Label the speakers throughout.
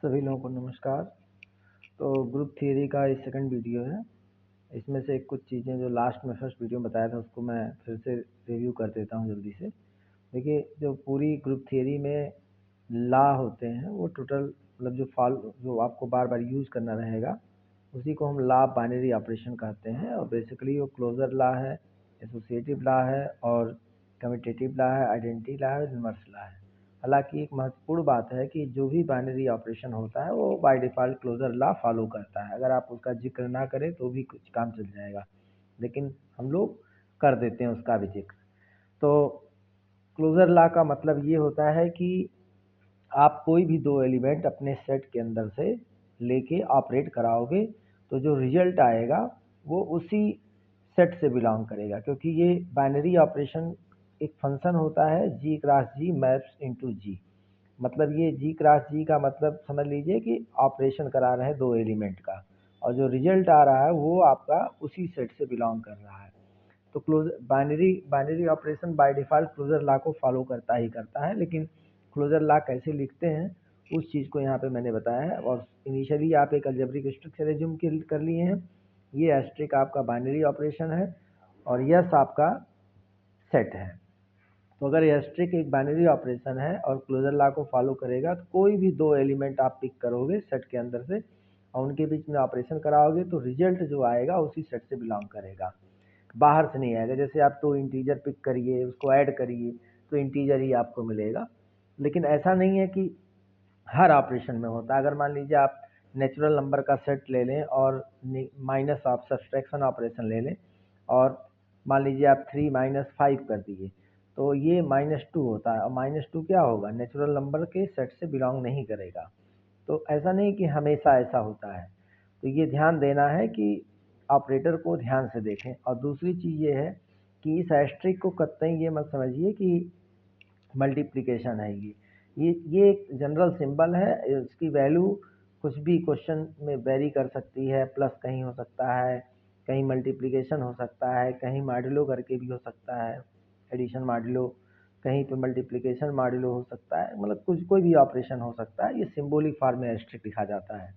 Speaker 1: सभी लोगों को नमस्कार। तो ग्रुप थियरी का ये सेकंड वीडियो है। इसमें से कुछ चीज़ें जो लास्ट में फर्स्ट वीडियो में बताया था उसको मैं फिर से रिव्यू कर देता हूँ जल्दी से। देखिए, जो पूरी ग्रुप थियरी में लॉ होते हैं वो टोटल जो आपको बार बार यूज़ करना रहेगा उसी को हम लॉ बाइनरी ऑपरेशन कहते हैं। और बेसिकली वो क्लोजर लॉ है, एसोसिएटिव लॉ है, और कम्यूटेटिव लॉ है, आइडेंटिटी लॉ है, इन्वर्स लॉ है। हालांकि एक महत्वपूर्ण बात है कि जो भी बाइनरी ऑपरेशन होता है वो by default closure law follow करता है। अगर आप उसका जिक्र ना करें तो भी कुछ काम चल जाएगा, लेकिन हम लोग कर देते हैं उसका भी जिक्र। तो क्लोजर लॉ का मतलब ये होता है कि आप कोई भी दो एलिमेंट अपने सेट के अंदर से लेके ऑपरेट कराओगे तो जो रिजल्ट आएगा वो उसी सेट से बिलोंग करेगा, क्योंकि ये बाइनरी ऑपरेशन एक फंक्शन होता है जी क्रॉस जी मैप्स इनटू जी। मतलब ये जी क्रॉस जी का मतलब समझ लीजिए कि ऑपरेशन करा रहे हैं दो एलिमेंट का, और जो रिजल्ट आ रहा है वो आपका उसी सेट से बिलोंग कर रहा है। तो binary operation by default closure law को फॉलो करता ही करता है, लेकिन क्लोजर लॉ कैसे लिखते हैं उस चीज़ को यहाँ पे मैंने बताया है। और इनिशियली आप एक अलजेब्रिक स्ट्रक्चर एज्यूम कर लिए हैं। ये एस्ट्रिक आपका बाइनरी ऑपरेशन है और यस आपका सेट है। तो अगर एस्ट्रिक एक बाइनरी ऑपरेशन है और क्लोजर लॉ को फॉलो करेगा तो कोई भी दो एलिमेंट आप पिक करोगे सेट के अंदर से और उनके बीच में ऑपरेशन कराओगे तो रिजल्ट जो आएगा उसी सेट से बिलोंग करेगा, बाहर से नहीं आएगा। जैसे आप दो इंटीजर पिक करिए, उसको ऐड करिए तो इंटीजर ही आपको मिलेगा। लेकिन ऐसा नहीं है कि हर ऑपरेशन में होता है। अगर मान लीजिए आप नेचुरल नंबर का सेट ले लें और माइनस ऑफ सब्सट्रैक्शन ऑपरेशन ले लें और मान लीजिए आप 3 - 5 कर दिए तो ये -2 होता है, और -2 क्या होगा, नेचुरल नंबर के सेट से बिलोंग नहीं करेगा। तो ऐसा नहीं कि हमेशा ऐसा होता है। तो ये ध्यान देना है कि ऑपरेटर को ध्यान से देखें। और दूसरी चीज़ ये है कि इस एस्ट्रिक को कतई ये मत समझिए कि मल्टीप्लिकेशन है। ये एक जनरल सिंबल है। इसकी वैल्यू कुछ भी क्वेश्चन में वेरी कर सकती है, प्लस कहीं हो सकता है, कहीं मल्टीप्लिकेशन हो सकता है, कहीं मॉड्यूलो करके भी हो सकता है, एडिशन मॉड्यूलो, कहीं पे मल्टीप्लिकेशन मॉड्यूलो हो सकता है। मतलब कोई भी ऑपरेशन हो सकता है। ये सिंबॉलिक फॉर्म में एस्ट्रिक लिखा जाता है।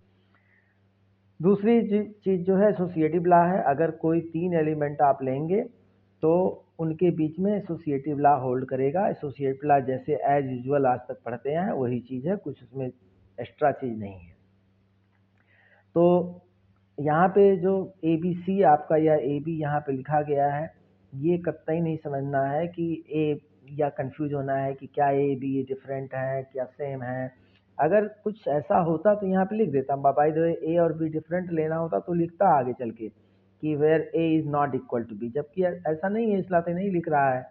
Speaker 1: दूसरी चीज़ जो है एसोसिएटिव लॉ है। अगर कोई तीन एलिमेंट आप लेंगे तो उनके बीच में एसोसिएटिव लॉ होल्ड करेगा। एसोसिएटिव लॉ जैसे एज यूजुअल आज तक पढ़ते हैं वही चीज़ है, कुछ उसमें एक्स्ट्रा चीज़ नहीं है। तो यहाँ पे जो ए बी सी आपका या ए बी यहाँ पे लिखा गया है, ये कतई नहीं समझना है कि ए या कंफ्यूज होना है कि क्या ए बी डिफरेंट है क्या सेम है। अगर कुछ ऐसा होता तो यहाँ पे लिख देता, बाय द वे ए और बी डिफरेंट लेना होता तो लिखता आगे चल के कि where A is not equal to B, जबकि ऐसा नहीं है, इसलिए नहीं लिख रहा है।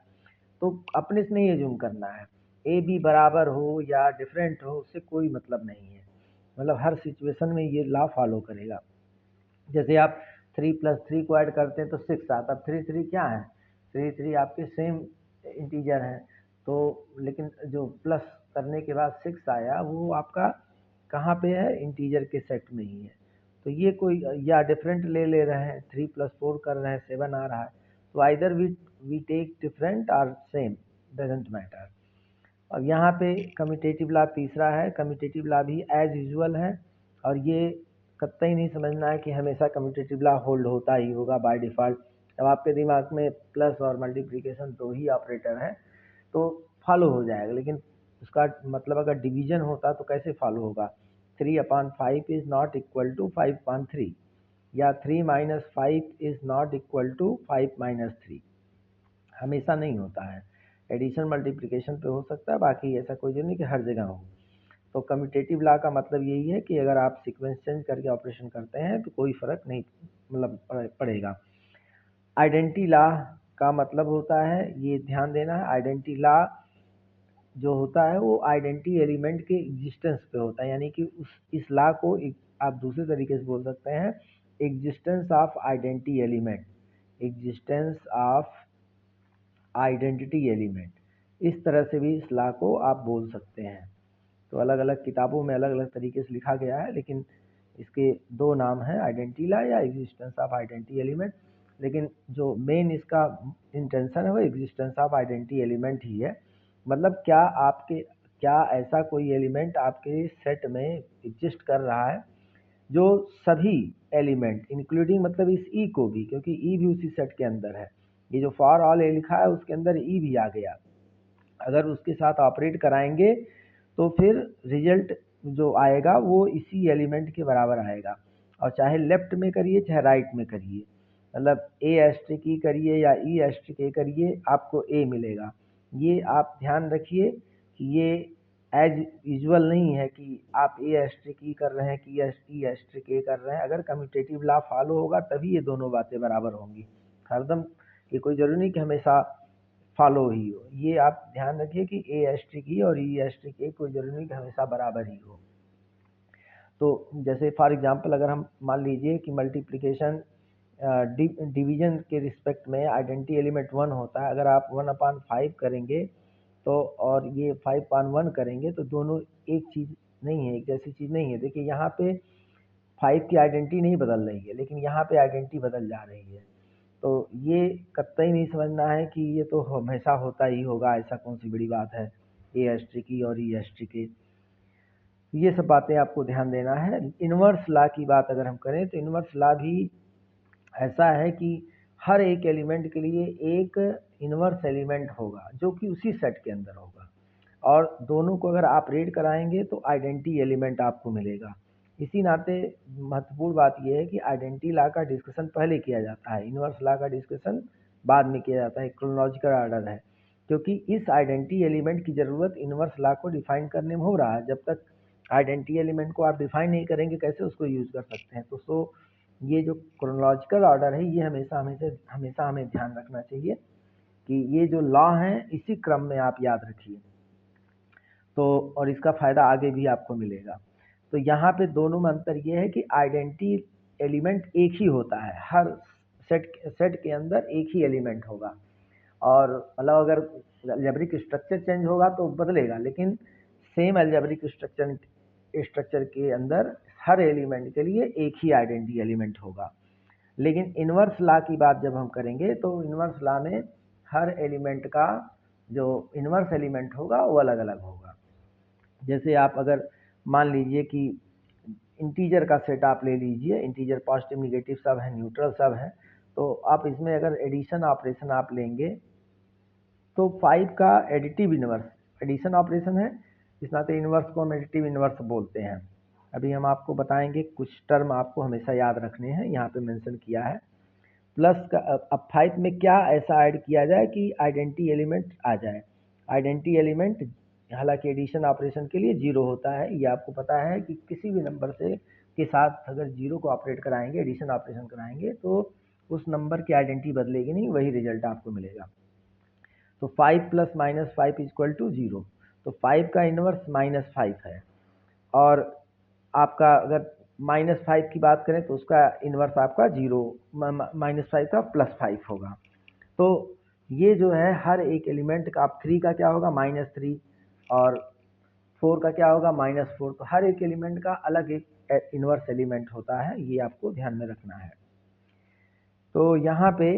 Speaker 1: तो अपने से नहीं एज्यूम करना है। ए बी बराबर हो या डिफरेंट हो उससे कोई मतलब नहीं है। मतलब हर सिचुएशन में ये लॉ फॉलो करेगा। जैसे आप 3 + 3 को ऐड करते हैं तो 6 आता है। 3 3 क्या है, 3 3 आपके सेम इंटीजर हैं। तो लेकिन जो प्लस करने के बाद 6 आया वो आपका कहाँ पे है, इंटीजर के सेट में ही है। तो ये कोई या डिफरेंट ले रहे हैं, 3 + 4 कर रहे हैं 7 आ रहा है। तो आइदर वी टेक डिफरेंट और सेम, डजेंट मैटर। अब यहाँ पे कम्यूटेटिव लॉ तीसरा है। कम्यूटेटिव लॉ भी एज यूजुअल है और ये कतई नहीं समझना है कि हमेशा कम्यूटेटिव लॉ होल्ड होता ही होगा बाय डिफ़ॉल्ट। अब आपके दिमाग में प्लस और मल्टीप्लिकेशन दो ही ऑपरेटर हैं तो फॉलो हो जाएगा, लेकिन उसका मतलब अगर डिवीजन होता तो कैसे फॉलो होगा। 3/5 इज़ नॉट इक्वल टू 5/3 या 3 - 5 इज़ नॉट इक्वल टू 5 - 3, हमेशा नहीं होता है। एडिशन मल्टीप्लिकेशन पे हो सकता है, बाकी ऐसा कोई नहीं कि हर जगह हो। तो कम्यूटेटिव लॉ का मतलब यही है कि अगर आप सीक्वेंस चेंज करके ऑपरेशन करते हैं तो कोई फ़र्क नहीं मतलब पड़ेगा। आइडेंटिटी लॉ का मतलब होता है, ये ध्यान देना है, आइडेंटिटी लॉ जो होता है वो आइडेंटिटी एलिमेंट के एग्जिस्टेंस पे होता है। यानी कि इस लॉ को आप दूसरे तरीके से बोल सकते हैं, existence of identity element, existence of identity element, इस तरह से भी इस लॉ को आप बोल सकते हैं। तो अलग अलग किताबों में अलग अलग तरीके से लिखा गया है, लेकिन इसके दो नाम हैं, आइडेंटिटी लॉ या एग्जिस्टेंस ऑफ आइडेंटिटी एलिमेंट। लेकिन जो मेन इसका इंटेंशन है वो एग्जिस्टेंस ऑफ आइडेंटिटी एलिमेंट ही है। मतलब क्या आपके क्या ऐसा कोई एलिमेंट आपके सेट में एग्जिस्ट कर रहा है जो सभी एलिमेंट इंक्लूडिंग मतलब इस ई को भी, क्योंकि ई भी उसी सेट के अंदर है, ये जो फॉर ऑल ए लिखा है उसके अंदर ई भी आ गया, अगर उसके साथ ऑपरेट कराएंगे तो फिर रिजल्ट जो आएगा वो इसी एलिमेंट के बराबर आएगा। और चाहे लेफ्ट में करिए चाहे राइट में करिए, मतलब ए एस्ट्रिक ई करिए या ई एस्ट्रिक ए करिए, आपको ए मिलेगा। ये आप ध्यान रखिए कि ये एज यूजुअल नहीं है कि आप ए एस्ट्रिक ई कर रहे हैं कि ई एस्ट्रिक ए कर रहे हैं। अगर कम्यूटेटिव लॉ फॉलो होगा तभी ये दोनों बातें बराबर होंगी। हरदम ये कोई ज़रूरी नहीं कि हमेशा फॉलो ही हो, ये आप ध्यान रखिए कि ए एस्ट्रिक ई और ई एस्ट्रिक ए कोई ज़रूरी नहीं कि हमेशा बराबर ही हो। तो जैसे फॉर एग्जांपल अगर हम मान लीजिए कि मल्टीप्लिकेशन डिवीजन के रिस्पेक्ट में आइडेंटिटी एलिमेंट 1 होता है, अगर आप 1/5 करेंगे तो और ये 5/1 करेंगे तो दोनों एक चीज़ नहीं है, एक जैसी चीज़ नहीं है। देखिए यहाँ पे 5 की आइडेंटिटी नहीं बदल रही है, लेकिन यहाँ पे आइडेंटिटी बदल जा रही है। तो ये कतई नहीं समझना है कि ये तो हमेशा होता ही होगा, ऐसा कौन सी बड़ी बात है, ए एस्ट्रिक ई और ई एस्ट्रिक ए। ये सब बातें आपको ध्यान देना है। इन्वर्स लॉ की बात अगर हम करें तो इन्वर्स लॉ भी ऐसा है कि हर एक एलिमेंट के लिए एक इन्वर्स एलिमेंट होगा जो कि उसी सेट के अंदर होगा, और दोनों को अगर आप रेड कराएंगे तो आइडेंटिटी एलिमेंट आपको मिलेगा। इसी नाते महत्वपूर्ण बात यह है कि आइडेंटिटी लॉ का डिस्कशन पहले किया जाता है, इन्वर्स लॉ का डिस्कशन बाद में किया जाता है, क्रोनोलॉजिकल ऑर्डर है, क्योंकि इस आइडेंटिटी एलिमेंट की ज़रूरत इन्वर्स लॉ को डिफाइन करने में हो रहा है। जब तक आइडेंटिटी एलिमेंट को आप डिफाइन नहीं करेंगे कैसे उसको यूज़ कर सकते हैं। तो ये जो क्रोनोलॉजिकल ऑर्डर है ये हमेशा हमेशा हमें ध्यान रखना चाहिए कि ये जो लॉ हैं इसी क्रम में आप याद रखिए, तो और इसका फ़ायदा आगे भी आपको मिलेगा। तो यहाँ पे दोनों में अंतर ये है कि आइडेंटिटी एलिमेंट एक ही होता है, हर सेट के अंदर एक ही एलिमेंट होगा, और मतलब अगर अलजेब्रिक स्ट्रक्चर चेंज होगा तो बदलेगा, लेकिन सेम अलजेब्रिक स्ट्रक्चर के अंदर हर एलिमेंट के लिए एक ही आइडेंटिटी एलिमेंट होगा। लेकिन इन्वर्स लॉ की बात जब हम करेंगे तो इन्वर्स लॉ में हर एलिमेंट का जो इन्वर्स एलिमेंट होगा वो अलग अलग होगा। जैसे आप अगर मान लीजिए कि इंटीजर का सेट आप ले लीजिए, इंटीजर पॉजिटिव निगेटिव सब है, न्यूट्रल सब है, तो आप इसमें अगर एडिशन ऑपरेशन आप लेंगे तो 5 का एडिटिव इन्वर्स एडिशन ऑपरेशन है, इस नाते इन्वर्स को हम एडिटिव इन्वर्स बोलते हैं। अभी हम आपको बताएंगे, कुछ टर्म आपको हमेशा याद रखने हैं, यहाँ पे मेंशन किया है। प्लस का अब 5 में क्या ऐसा ऐड किया जाए कि आइडेंटिटी एलिमेंट आ जाए। आइडेंटिटी एलिमेंट हालांकि एडिशन ऑपरेशन के लिए 0 होता है, ये आपको पता है कि किसी भी नंबर से के साथ अगर 0 को ऑपरेट कराएंगे, एडिशन ऑपरेशन कराएंगे तो उस नंबर की आइडेंटिटी बदलेगी नहीं, वही रिजल्ट आपको मिलेगा। तो 5 प्लस माइनस 5 इक्वल टू 0, तो 5 का इन्वर्स -5 है, और आपका अगर -5 की बात करें तो उसका इन्वर्स आपका 0 -5 का +5 होगा। तो ये जो है हर एक एलिमेंट का, आप 3 का क्या होगा -3, और 4 का क्या होगा -4, तो हर एक एलिमेंट का अलग एक इन्वर्स एलिमेंट होता है, ये आपको ध्यान में रखना है। तो यहाँ पे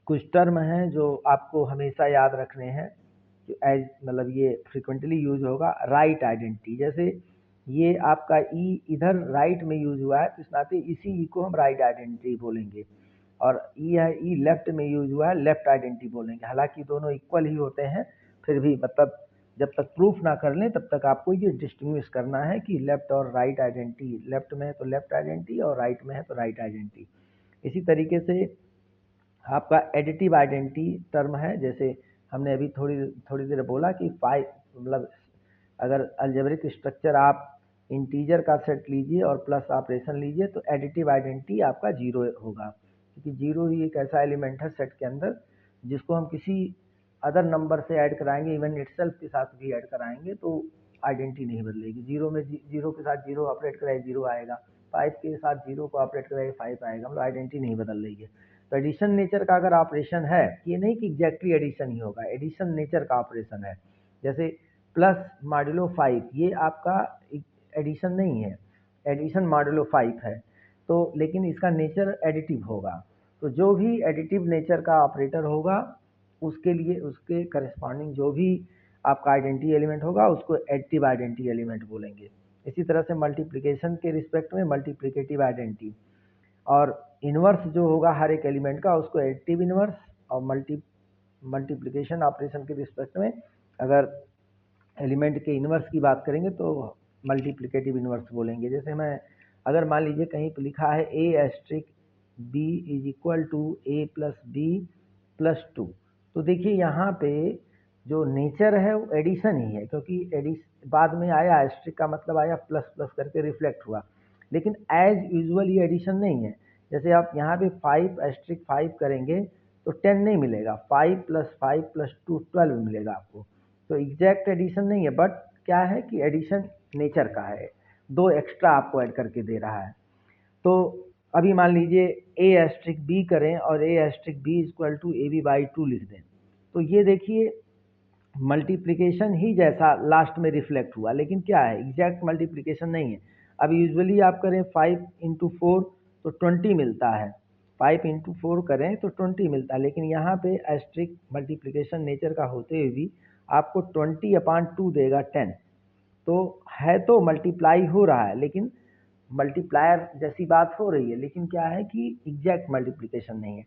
Speaker 1: कुछ टर्म हैं जो आपको हमेशा याद रखने हैं, जो एज मतलब ये फ्रिक्वेंटली यूज होगा। राइट आइडेंटिटी, जैसे ये आपका ई इधर राइट में यूज हुआ है तो इस नाते इसी ई को हम राइट आइडेंटिटी बोलेंगे, और ई है ई लेफ्ट में यूज हुआ है, लेफ्ट आइडेंटिटी बोलेंगे। हालांकि दोनों इक्वल ही होते हैं, फिर भी मतलब जब तक प्रूफ ना कर लें तब तक आपको ये डिस्टिंग्विश करना है कि लेफ्ट और राइट आइडेंटिटी, लेफ्ट में है तो लेफ्ट आइडेंटिटी और राइट में है तो राइट आइडेंटिटी। इसी तरीके से आपका एडिटिव आइडेंटिटी टर्म है, जैसे हमने अभी थोड़ी देर बोला कि 5 मतलब अगर अलजेब्रिक स्ट्रक्चर आप इंटीजर का सेट लीजिए और प्लस ऑपरेशन लीजिए तो एडिटिव आइडेंटिटी आपका 0 होगा, क्योंकि 0 ही एक ऐसा एलिमेंट है सेट के अंदर जिसको हम किसी अदर नंबर से ऐड कराएंगे, इवन इटसेल्फ के साथ भी ऐड कराएंगे तो आइडेंटिटी नहीं बदलेगी। 0 में 0 के साथ 0 ऑपरेट कराए 0 आएगा, 5 के साथ 0 को ऑपरेट कराए 5 आएगा, मतलब आइडेंटिटी नहीं बदल रही है। तो एडिशन नेचर का अगर ऑपरेशन है, ये नहीं कि एग्जैक्टली एडिशन ही होगा, एडिशन नेचर का ऑपरेशन है। जैसे प्लस मॉड्यूलो 5, ये आपका एडिशन नहीं है, एडिशन मॉड्यूलो 5 है, तो लेकिन इसका नेचर एडिटिव होगा। तो जो भी एडिटिव नेचर का ऑपरेटर होगा उसके लिए उसके करस्पॉन्डिंग जो भी आपका आइडेंटिटी एलिमेंट होगा उसको एडिटिव आइडेंटिटी एलिमेंट बोलेंगे। इसी तरह से मल्टीप्लिकेशन के रिस्पेक्ट में मल्टीप्लिकेटिव आइडेंटिटी, और इन्वर्स जो होगा हर एक एलिमेंट का उसको एडिटिव इन्वर्स, और मल्टीप्लिकेशन ऑपरेशन के रिस्पेक्ट में अगर एलिमेंट के इन्वर्स की बात करेंगे तो मल्टीप्लिकेटिव इन्वर्स बोलेंगे। जैसे मैं अगर मान लीजिए कहीं पर लिखा है A asterisk B is equal to A plus B plus two, तो देखिए यहाँ पे जो नेचर है वो एडिशन ही है, क्योंकि बाद में आया एस्ट्रिक का मतलब आया प्लस प्लस करके रिफ्लेक्ट हुआ, लेकिन एज यूजुअल ये एडिशन नहीं है। जैसे आप यहाँ पे 5 एस्ट्रिक 5 करेंगे तो 10 नहीं मिलेगा, 5 प्लस 5 प्लस 2 12 मिलेगा आपको। तो एग्जैक्ट एडिशन नहीं है, बट क्या है कि एडिशन नेचर का है, 2 एक्स्ट्रा आपको ऐड करके दे रहा है। तो अभी मान लीजिए ए एस्ट्रिक बी करें और A asterisk B equal to A B by 2 लिख दें, तो ये देखिए मल्टीप्लिकेशन ही जैसा लास्ट में रिफ्लेक्ट हुआ, लेकिन क्या है एग्जैक्ट मल्टीप्लिकेशन नहीं है। अब यूजुअली आप करें 5 इंटू 4 तो 20 मिलता है, 5 इंटू 4 करें तो 20 मिलता है, लेकिन यहाँ पे एस्ट्रिक मल्टीप्लिकेशन नेचर का होते हुए भी आपको 20/2 देगा 10। तो है तो मल्टीप्लाई हो रहा है, लेकिन मल्टीप्लायर जैसी बात हो रही है, लेकिन क्या है कि एग्जैक्ट मल्टीप्लिकेशन नहीं है।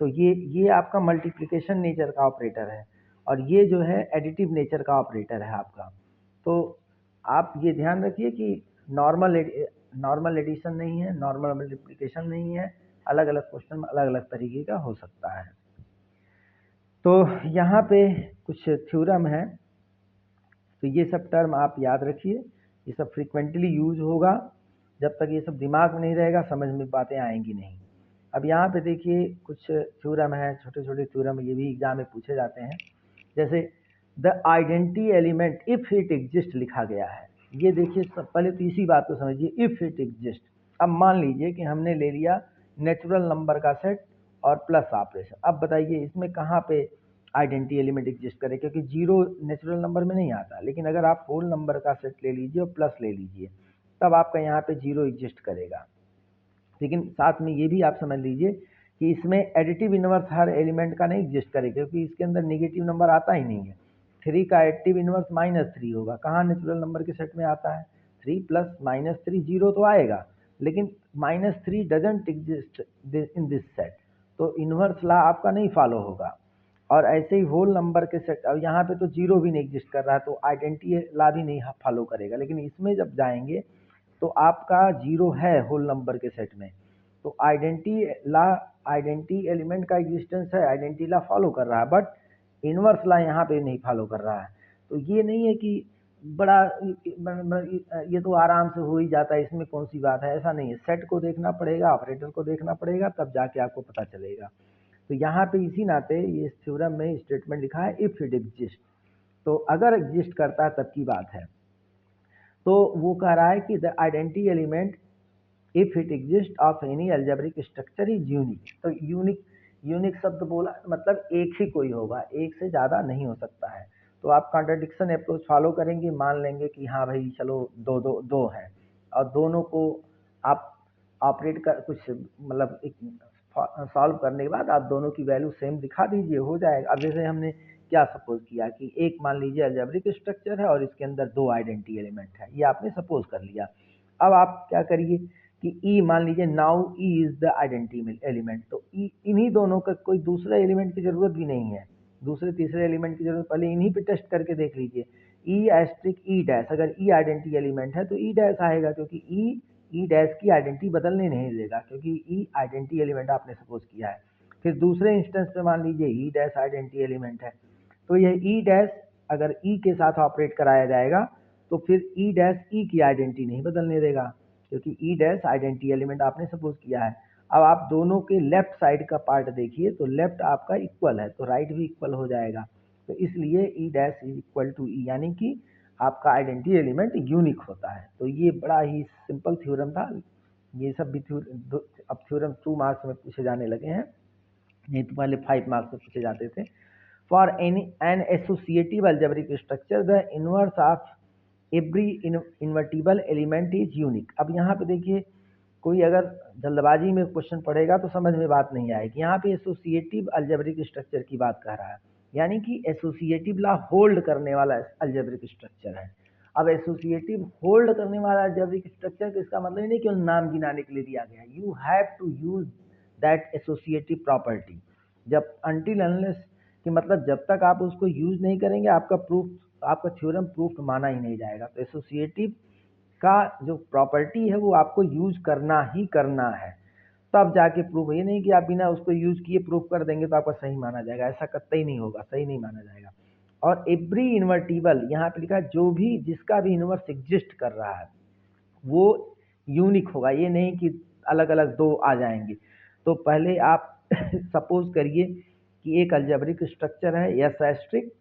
Speaker 1: तो ये आपका मल्टीप्लिकेशन नेचर का ऑपरेटर है, और ये जो है एडिटिव नेचर का ऑपरेटर है आपका। तो आप ये ध्यान रखिए कि नॉर्मल एडिशन नहीं है, नॉर्मल मल्टीप्लिकेशन नहीं है, अलग अलग क्वेश्चन में अलग अलग तरीके का हो सकता है। तो यहाँ पे कुछ थ्योरम है, तो ये सब टर्म आप याद रखिए, ये सब फ्रीक्वेंटली यूज होगा। जब तक ये सब दिमाग में नहीं रहेगा समझ में बातें आएंगी नहीं। अब यहाँ पे देखिए कुछ थ्योरम है, छोटे छोटे थ्योरम, ये भी एग्जाम में पूछे जाते हैं। जैसे the identity element if it exist लिखा गया है, ये देखिए सब पहले तो इसी बात को समझिए, इफ इट एग्जिस्ट। अब मान लीजिए कि हमने ले लिया नेचुरल नंबर का सेट और प्लस ऑपरेशन, अब बताइए इसमें कहाँ पे आइडेंटिटी एलिमेंट एग्जिस्ट करे, क्योंकि जीरो नेचुरल नंबर में नहीं आता। लेकिन अगर आप होल नंबर का सेट ले लीजिए और प्लस ले लीजिए, तब आपका यहाँ पे जीरो एग्जिस्ट करेगा। लेकिन साथ में ये भी आप समझ लीजिए कि इसमें एडिटिव इनवर्स हर एलिमेंट का नहीं एग्जिस्ट करेगा, क्योंकि इसके अंदर नेगेटिव नंबर आता ही नहीं है। 3 का एडिटिव इनवर्स -3 होगा, कहाँ नेचुरल नंबर के सेट में आता है, 3 प्लस -3 0 तो आएगा, लेकिन -3 doesn't exist in this set, तो इनवर्स लॉ आपका नहीं फॉलो होगा। और ऐसे ही होल नंबर के सेट, अब यहाँ पे तो जीरो भी नहीं एग्जिस्ट कर रहा है, तो आइडेंटिटी लॉ भी नहीं फॉलो करेगा। लेकिन इसमें जब जाएंगे तो आपका जीरो है होल नंबर के सेट में, तो आइडेंटिटी एलिमेंट का एग्जिस्टेंस है, आइडेंटिटी लॉ फॉलो कर रहा है, बट इनवर्स लॉ यहाँ पे नहीं फॉलो कर रहा है। तो ये नहीं है कि बड़ा ये तो आराम से हो ही जाता है, इसमें कौन सी बात है, ऐसा नहीं है। सेट को देखना पड़ेगा, ऑपरेटर को देखना पड़ेगा, तब जाके आपको पता चलेगा। तो यहाँ पे इसी नाते ये थ्योरम में स्टेटमेंट लिखा है इफ इट एग्जिस्ट, तो अगर एग्जिस्ट करता है तब की बात है। तो वो कह रहा है कि the identity element if it exist of any algebraic structure is unique. तो यूनिक शब्द बोला मतलब एक ही कोई होगा, एक से ज़्यादा नहीं हो सकता है। तो आप कॉन्ट्रडिक्शन अप्रोच फॉलो करेंगे, मान लेंगे कि हाँ भाई चलो दो है, और दोनों को आप ऑपरेट कर कुछ मतलब एक सॉल्व करने के बाद आप दोनों की वैल्यू सेम दिखा दीजिए, हो जाएगा। अब जैसे हमने क्या सपोज किया कि एक मान लीजिए अलजेब्रिक स्ट्रक्चर है और इसके अंदर 2 आइडेंटिटी एलिमेंट है, ये आपने सपोज कर लिया। अब आप क्या करिए कि ई मान लीजिए, now E is the identity element, तो ई इन्हीं दोनों का कोई दूसरे एलिमेंट की जरूरत भी नहीं है, दूसरे तीसरे एलिमेंट की जरूरत, पहले इन्हीं पे टेस्ट करके देख लीजिए। ई एस्ट्रिक ई डैश, अगर ई आइडेंटिटी एलिमेंट है तो ई डैश आएगा, क्योंकि ई डैश की आइडेंटिटी बदलने नहीं देगा, क्योंकि ई आइडेंटिटी एलिमेंट आपने सपोज किया है। फिर दूसरे इंस्टेंस पे मान लीजिए ई डैश आइडेंटिटी एलिमेंट है, तो यह ई डैश अगर ई के साथ ऑपरेट कराया जाएगा तो फिर ई डैश ई की आइडेंटिटी नहीं बदलने देगा, क्योंकि ई डैश आइडेंटिटी एलिमेंट आपने सपोज किया है। अब आप दोनों के लेफ्ट साइड का पार्ट देखिए, तो लेफ्ट आपका इक्वल है तो राइट भी इक्वल हो जाएगा, तो इसलिए E dash is equal to E, यानी कि आपका आइडेंटिटी एलिमेंट यूनिक होता है। तो ये बड़ा ही सिंपल थ्योरम था, ये सब भी अब थ्योरम 2 मार्क्स में पूछे जाने लगे हैं, नहीं तो पहले 5 मार्क्स में पूछे जाते थे। For an associative algebraic structure the inverse of every invertible element is unique. अब यहाँ पे देखिए, कोई अगर जल्दबाजी में क्वेश्चन पढ़ेगा तो समझ में बात नहीं आएगी। यहाँ पे एसोसिएटिव अलजेब्रिक स्ट्रक्चर की बात कर रहा है, यानी कि एसोसिएटिव लॉ होल्ड करने वाला अलजेब्रिक स्ट्रक्चर है। अब एसोसिएटिव होल्ड करने वाला अलजेब्रिक स्ट्रक्चर, तो इसका मतलब नहीं केवल नाम गिनाने के लिए दिया गया, you have to use that associative property. जब अनटिल अनलेस कि मतलब जब तक आप उसको यूज नहीं करेंगे आपका थ्योरम प्रूफ माना ही नहीं जाएगा। तो एसोसिएटिव का जो प्रॉपर्टी है वो आपको यूज करना ही करना है, तब जाके प्रूफ। ये नहीं कि आप बिना उसको यूज किए प्रूफ कर देंगे तो आपका सही माना जाएगा, ऐसा कतई नहीं होगा, सही नहीं माना जाएगा। और एवरी इन्वर्टिबल, यहाँ पे लिखा है जो भी जिसका भी इन्वर्स एग्जिस्ट कर रहा है वो यूनिक होगा, ये नहीं कि अलग अलग दो आ जाएंगे। तो पहले आप सपोज करिए कि एक अलजेब्रिक स्ट्रक्चर है एस एस्ट्रिक,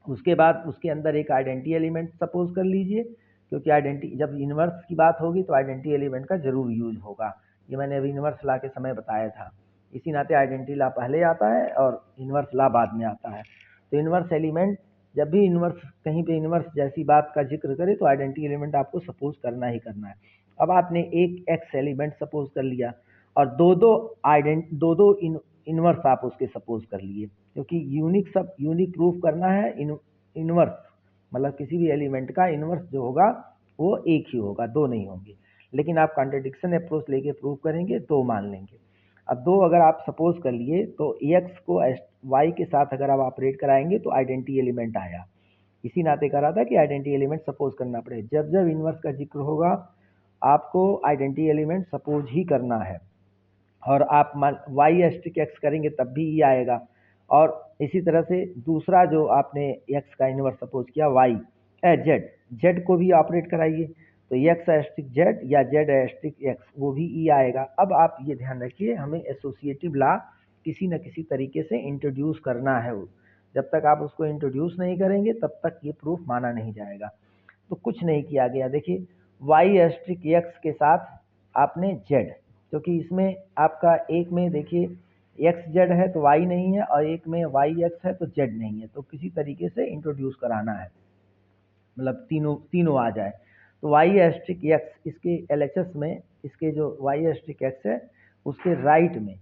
Speaker 1: उसके बाद उसके अंदर एक आइडेंटिटी एलिमेंट सपोज कर लीजिए, क्योंकि आइडेंटिटी जब इन्वर्स की बात होगी तो आइडेंटिटी एलिमेंट का जरूर यूज होगा, ये मैंने अभी इन्वर्स ला के समय बताया था। इसी नाते आइडेंटिटी ला पहले आता है और इन्वर्स ला बाद में आता है। तो इन्वर्स एलिमेंट, जब भी इन्वर्स कहीं पे इन्वर्स जैसी बात का जिक्र करे तो आइडेंटिटी एलिमेंट आपको सपोज करना ही करना है। अब आपने एक एक्स एलिमेंट सपोज कर लिया और दो दो इन्वर्स आप उसके सपोज कर लिए, क्योंकि यूनिक प्रूफ करना है। इन्वर्स मतलब किसी भी एलिमेंट का इन्वर्स जो होगा वो एक ही होगा, दो नहीं होंगे। लेकिन आप कॉन्ट्रडिक्शन अप्रोच लेके प्रूव करेंगे तो मान लेंगे। अब दो अगर आप सपोज कर लिए तो एक्स को वाई के साथ अगर आप ऑपरेट कराएंगे तो आइडेंटिटी एलिमेंट आया। इसी नाते कहा था कि आइडेंटिटी एलिमेंट सपोज करना पड़ेगा। जब जब इन्वर्स का जिक्र होगा आपको आइडेंटिटी एलिमेंट सपोज ही करना है, और आप वाई एस्ट्रिक एक्स करेंगे तब भी ई आएगा। और इसी तरह से दूसरा जो आपने एक्स का इन्वर्स सपोज किया वाई जेड को भी ऑपरेट कराइए तो एक्स एस्ट्रिक जेड या जेड एस्ट्रिक एक्स वो भी ई आएगा। अब आप ये ध्यान रखिए, हमें एसोसिएटिव लॉ किसी न किसी तरीके से इंट्रोड्यूस करना है। जब तक आप उसको इंट्रोड्यूस नहीं करेंगे तब तक ये प्रूफ माना नहीं जाएगा। तो कुछ नहीं किया गया, देखिए वाई एस्ट्रिक एक्स के साथ आपने जेड, क्योंकि इसमें आपका एक में देखिए एक्स जेड है तो वाई नहीं है, और एक में वाई एक्स है तो जेड नहीं है, तो किसी तरीके से इंट्रोड्यूस कराना है, मतलब तीनों तीनों आ जाए। तो वाई एस्ट्रिक एक्स इसके एलएचएस में, इसके जो वाई एस्ट्रिक एक्स है उसके राइट में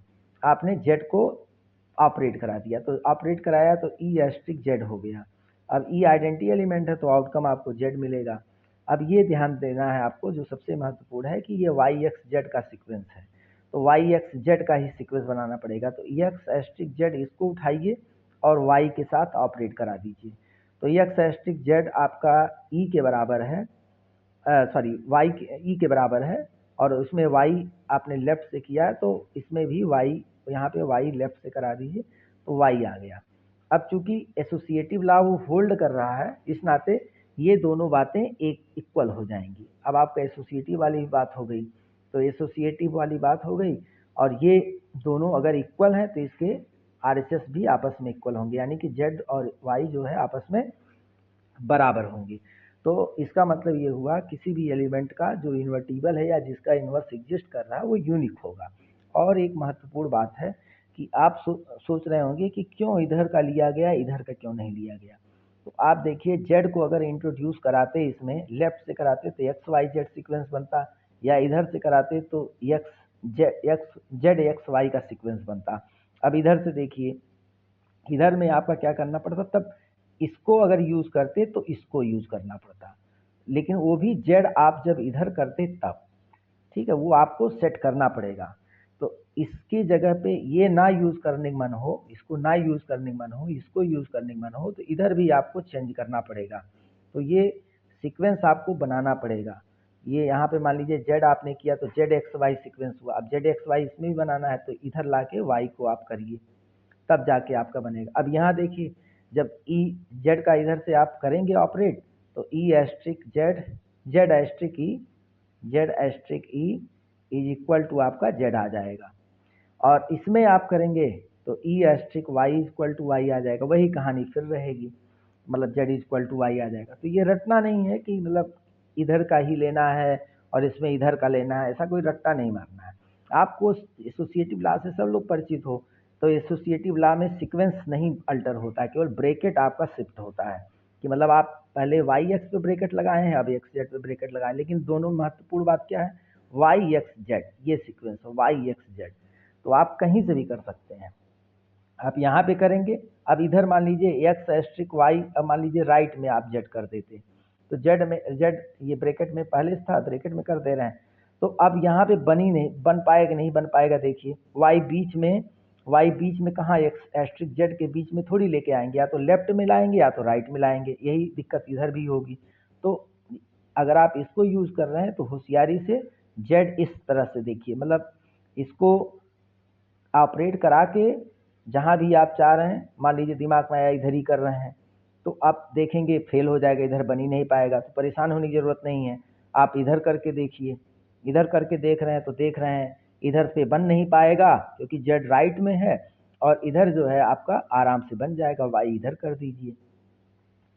Speaker 1: आपने जेड को ऑपरेट करा दिया, तो ऑपरेट कराया तो ई एस्ट्रिक जेड हो गया। अब ई आइडेंटिटी एलिमेंट है तो आउटकम आपको जेड मिलेगा। अब ये ध्यान देना है आपको, जो सबसे महत्वपूर्ण है कि ये वाई एक्स जेड का सीक्वेंस है, तो वाई एक्स जेड का ही सीक्वेंस बनाना पड़ेगा। तो एक्स एस्ट्रिक जेड इसको उठाइए और वाई के साथ ऑपरेट करा दीजिए। तो एक्स एस्ट्रिक जेड आपका ई के बराबर है, सॉरी वाई ई के बराबर है, और उसमें वाई आपने लेफ्ट से किया है तो इसमें भी वाई, यहाँ पे वाई लेफ्ट से करा दीजिए तो वाई आ गया। अब चूंकि एसोसिएटिव लॉ वो होल्ड कर रहा है, इस नाते ये दोनों बातें एक इक्वल हो जाएंगी। अब आपका एसोसिएटिव वाली बात हो गई, तो एसोसिएटिव वाली बात हो गई, और ये दोनों अगर इक्वल हैं तो इसके आरएचएस भी आपस में इक्वल होंगे, यानी कि जेड और वाई जो है आपस में बराबर होंगी। तो इसका मतलब ये हुआ किसी भी एलिमेंट का जो इन्वर्टिबल है या जिसका इन्वर्स एग्जिस्ट कर रहा है वो यूनिक होगा। और एक महत्वपूर्ण बात है कि आप सोच रहे होंगे कि क्यों इधर का लिया गया, इधर का क्यों नहीं लिया गया। तो आप देखिए जेड को अगर इंट्रोड्यूस कराते, इसमें लेफ्ट से कराते तो एक्स वाई जेड सीक्वेंस बनता, या इधर से कराते तो जेड एक्स वाई का सीक्वेंस बनता। अब इधर से देखिए, इधर में आपका क्या करना पड़ता, तब इसको अगर यूज करते तो इसको यूज करना पड़ता, लेकिन वो भी जेड आप जब इधर करते तब, ठीक है, वो आपको सेट करना पड़ेगा। तो इसकी जगह पे ये ना यूज करने का मन हो, इसको ना यूज करने का मन हो, इसको यूज करने का मन हो, तो इधर भी आपको चेंज करना पड़ेगा। तो ये सीक्वेंस आपको बनाना पड़ेगा। ये यहाँ पे मान लीजिए जेड आपने किया तो जेड एक्स वाई सीक्वेंस हुआ, अब जेड एक्स वाई इसमें भी बनाना है तो इधर लाके वाई को आप करिए, तब जाके आपका बनेगा। अब यहाँ देखिए, जब ई जेड का इधर से आप करेंगे ऑपरेट तो E asterisk Z, Z asterisk E is equal to आपका जेड आ जाएगा। और इसमें आप करेंगे तो E asterisk Y equal to Y आ जाएगा, वही कहानी फिर रहेगी, मतलब जेड इक्वल टू वाई आ जाएगा। तो ये रटना नहीं है कि मतलब इधर का ही लेना है और इसमें इधर का लेना है, ऐसा कोई रट्टा नहीं मारना है। आपको एसोसिएटिव लॉ से सब लोग परिचित हो, तो एसोसिएटिव लॉ में सीक्वेंस नहीं अल्टर होता है, केवल ब्रैकेट आपका शिफ्ट होता है, कि मतलब आप पहले वाई एक्स पे ब्रैकेट लगाए हैं, अब एक्स जेड पे ब्रैकेट लगाए, लेकिन दोनों महत्वपूर्ण बात क्या है, वाई एक्स जेड ये सीक्वेंस है, वाई एक्स जेड, तो आप कहीं से भी कर सकते हैं। आप यहाँ पे करेंगे। अब इधर मान लीजिए एक्स एस्ट्रिक वाई, अब मान लीजिए राइट में आप जेड कर देते, तो जेड में जेड ये ब्रैकेट में पहले था, ब्रैकेट में कर दे रहे हैं, तो अब यहाँ पे बन पाएगा, नहीं बन पाएगा। देखिए वाई बीच में कहाँ, एक्स एस्ट्रिक जेड के बीच में थोड़ी लेके आएंगे, या तो लेफ्ट में लाएंगे या तो राइट में लाएंगे, यही दिक्कत इधर भी होगी। तो अगर आप इसको यूज कर रहे हैं तो होशियारी से जेड इस तरह से देखिए, मतलब इसको ऑपरेट करा के जहाँ भी आप चाह रहे हैं, मान लीजिए दिमाग में आया इधर ही कर रहे हैं, तो आप देखेंगे फेल हो जाएगा, इधर बन ही नहीं पाएगा। तो परेशान होने की ज़रूरत नहीं है, आप इधर करके देखिए। इधर करके देख रहे हैं तो देख रहे हैं इधर से बन नहीं पाएगा क्योंकि जेड राइट में है, और इधर जो है आपका आराम से बन जाएगा, वाई इधर कर दीजिए।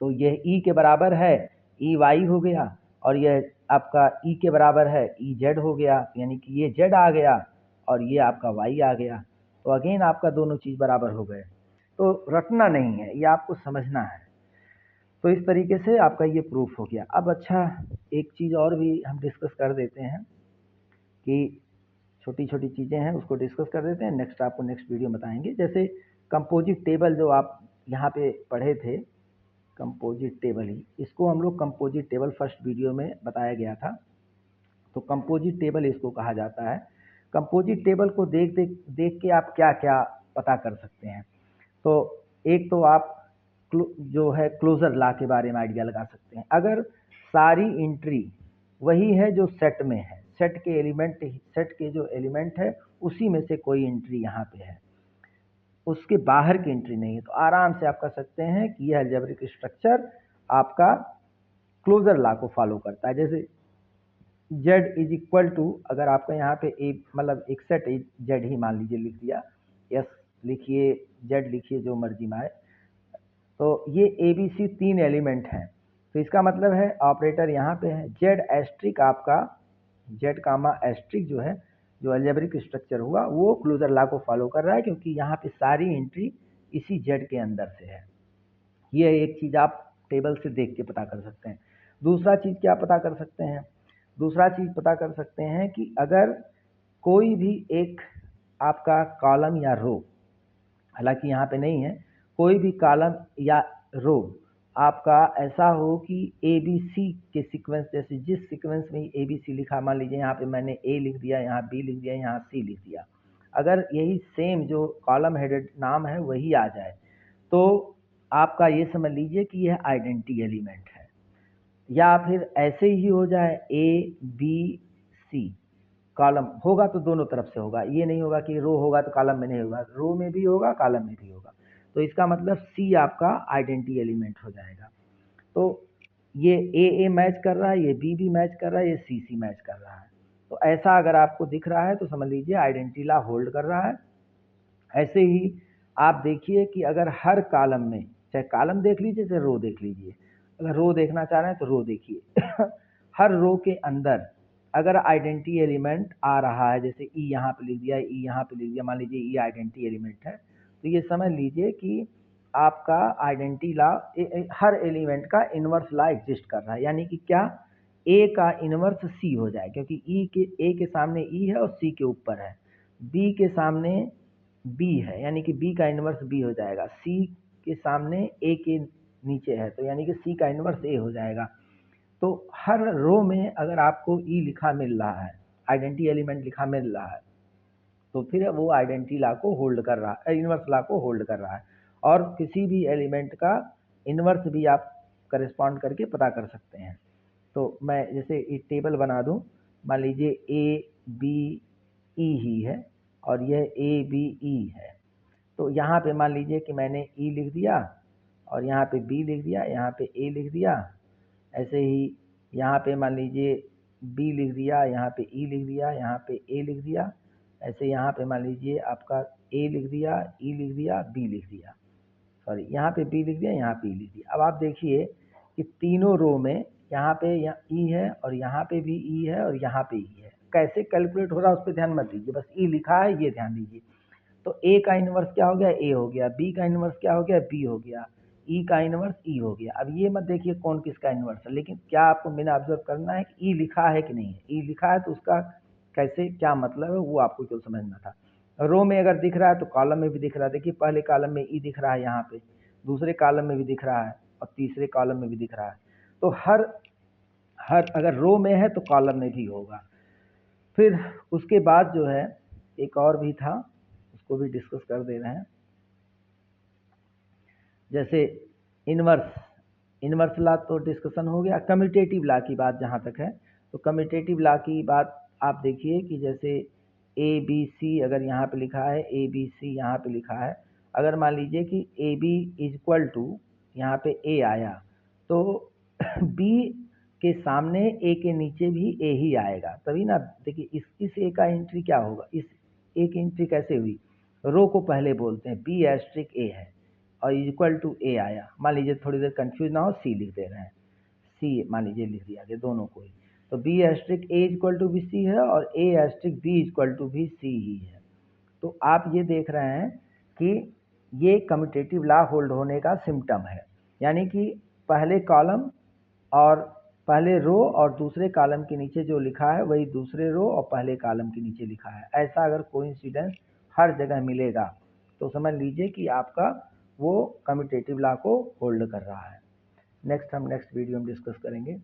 Speaker 1: तो यह ई के बराबर है, ई वाई हो गया, और यह आपका ई के बराबर है, ई जेड हो गया, यानी कि ये जेड आ गया और ये आपका वाई आ गया। तो अगेन आपका दोनों चीज़ बराबर हो गए। तो रटना नहीं है, ये आपको समझना है। तो इस तरीके से आपका ये प्रूफ हो गया। अब अच्छा, एक चीज़ और भी हम डिस्कस कर देते हैं कि छोटी छोटी चीज़ें हैं उसको डिस्कस कर देते हैं, नेक्स्ट आपको नेक्स्ट वीडियो में बताएंगे। जैसे कंपोजिट टेबल जो आप यहाँ पे पढ़े थे, कंपोजिट टेबल ही, इसको हम लोग कंपोजिट टेबल फर्स्ट वीडियो में बताया गया था। तो कंपोजिट टेबल इसको कहा जाता है। कंपोजिट टेबल को देख देख देख के आप क्या क्या पता कर सकते हैं। तो एक तो आप जो है क्लोजर लॉ के बारे में आइडिया लगा सकते हैं। अगर सारी एंट्री वही है जो सेट में है, सेट के जो एलिमेंट है उसी में से कोई एंट्री यहाँ पे है, उसके बाहर की एंट्री नहीं है, तो आराम से आप कह सकते हैं कि यह अलजेब्रिक स्ट्रक्चर आपका क्लोजर लॉ को फॉलो करता है। जैसे z इज इक्वल टू, अगर आपका यहाँ पे ए मतलब एक सेट z ही मान लीजिए लिख दिया, यस लिखिए, z लिखिए, जो मर्जी में आए, तो ये ए बी सी तीन एलिमेंट हैं। तो इसका मतलब है ऑपरेटर यहाँ पे है, z एस्ट्रिक आपका, z कामा एस्ट्रिक जो है, जो अलजेब्रिक स्ट्रक्चर हुआ वो क्लोजर लॉ को फॉलो कर रहा है, क्योंकि यहाँ पे सारी एंट्री इसी z के अंदर से है। ये एक चीज़ आप टेबल से देख के पता कर सकते हैं। दूसरा चीज़ क्या पता कर सकते हैं, दूसरा चीज़ पता कर सकते हैं कि अगर कोई भी एक आपका कॉलम या रो, हालांकि यहाँ पे नहीं है, कोई भी कॉलम या रो आपका ऐसा हो कि ए बी सी के सीक्वेंस, जैसे जिस सीक्वेंस में ए बी सी लिखा, मान लीजिए यहाँ पे मैंने ए लिख दिया, यहाँ बी लिख दिया, यहाँ सी लिख दिया, अगर यही सेम जो कॉलम हेडेड नाम है वही आ जाए, तो आपका ये समझ लीजिए कि यह आइडेंटिटी एलिमेंट है। या फिर ऐसे ही हो जाए ए बी सी, कॉलम होगा तो दोनों तरफ से होगा, ये नहीं होगा कि रो होगा तो कॉलम में नहीं होगा, रो में भी होगा कॉलम में भी होगा, तो इसका मतलब सी आपका आइडेंटिटी एलिमेंट हो जाएगा। तो ये ए मैच कर रहा है, ये बी मैच कर रहा है, ये सी मैच कर रहा है। तो ऐसा अगर आपको दिख रहा है तो समझ लीजिए आइडेंटिटी लॉ होल्ड कर रहा है। ऐसे ही आप देखिए कि अगर हर कॉलम में, चाहे कॉलम देख लीजिए चाहे रो देख लीजिए, अगर रो देखना चाह रहे हैं तो रो देखिए हर रो के अंदर अगर आइडेंटिटी एलिमेंट आ रहा है, जैसे ई यहाँ पे लिख दिया, ई यहाँ पे लिख दिया, मान लीजिए ई आइडेंटिटी एलिमेंट है, तो ये समझ लीजिए कि आपका आइडेंटिटी लॉ हर एलिमेंट का इनवर्स लॉ एग्जिस्ट कर रहा है। यानी कि क्या, ए का इनवर्स सी हो जाए, क्योंकि ए के सामने ई है और सी के ऊपर है, बी के सामने बी है, यानी कि बी का इनवर्स बी हो जाएगा, सी के सामने ए के नीचे है, तो यानी कि सी का इनवर्स ए हो जाएगा। तो हर रो में अगर आपको ई लिखा मिल रहा है, आइडेंटिटी एलिमेंट लिखा मिल रहा है, तो फिर वो आइडेंटिटी लॉ को होल्ड कर रहा है, इनवर्स लॉ को होल्ड कर रहा है। और किसी भी एलिमेंट का इनवर्स भी आप करेस्पॉन्ड करके पता कर सकते हैं। तो मैं जैसे एक टेबल बना दूं, मान लीजिए ए बी ई ही है और यह ए बी ई है, तो यहाँ पे मान लीजिए कि मैंने ई लिख दिया और यहाँ पे बी लिख दिया, यहाँ पे ए लिख दिया, ऐसे ही यहाँ पे मान लीजिए बी लिख दिया, यहाँ पे ई लिख दिया, यहाँ पे ए लिख दिया, ऐसे यहाँ पे मान लीजिए आपका ए लिख दिया, ई लिख दिया, बी लिख दिया, सॉरी यहाँ पे बी लिख दिया, यहाँ पे ई लिख दिया। अब आप देखिए कि तीनों रो में यहाँ पे ई है और यहाँ पे भी ई है और यहाँ पे ई है, कैसे कैलकुलेट हो रहा है उस पर ध्यान मत दीजिए, बस ई लिखा है ये ध्यान दीजिए। तो ए का इनवर्स क्या हो गया, ए हो गया, बी का इनवर्स क्या हो गया, बी हो गया, ई का इनवर्स ई हो गया। अब ये मत देखिए कौन किसका इनवर्स है, लेकिन क्या आपको मैंने ऑब्जर्व करना है कि ई लिखा है कि नहीं है, ई लिखा है तो उसका कैसे क्या मतलब है वो आपको क्यों समझना था। रो में अगर दिख रहा है तो कॉलम में भी दिख रहा है। देखिए पहले कॉलम में ई दिख रहा है यहाँ पे, दूसरे कॉलम में भी दिख रहा है और तीसरे कॉलम में भी दिख रहा है। तो हर अगर रो में है तो कॉलम में भी होगा। फिर उसके बाद जो है एक और भी था, उसको भी डिस्कस कर दे रहे हैं। जैसे इनवर्स लॉ तो डिस्कशन हो गया। कम्यूटेटिव लॉ की बात जहाँ तक है, तो कम्यूटेटिव लॉ की बात आप देखिए कि जैसे ए बी सी अगर यहाँ पे लिखा है, ए बी सी यहाँ पे लिखा है, अगर मान लीजिए कि ए बी इक्वल टू यहाँ पे ए आया, तो बी के सामने ए के नीचे भी ए ही आएगा, तभी ना। देखिए इस ए का एंट्री क्या होगा, इस ए की एंट्री कैसे हुई, रो को पहले बोलते हैं, बी एस्ट्रिक ए है और इक्वल टू ए आया। मान लीजिए थोड़ी देर कंफ्यूज ना हो, सी लिख दे रहे हैं, सी मान लीजिए लिख दिया गया दोनों को ही। तो B asterisk A equal to B C है और A asterisk B equal to भी सी ही है। तो आप ये देख रहे हैं कि ये कम्यूटेटिव लॉ होल्ड होने का सिम्टम है, यानी कि पहले कॉलम और पहले रो और दूसरे कॉलम के नीचे जो लिखा है वही दूसरे रो और पहले कॉलम के नीचे लिखा है। ऐसा अगर कोइंसिडेंस हर जगह मिलेगा तो समझ लीजिए कि आपका वो कम्यूटेटिव लॉ को होल्ड कर रहा है। नेक्स्ट वीडियो में डिस्कस करेंगे।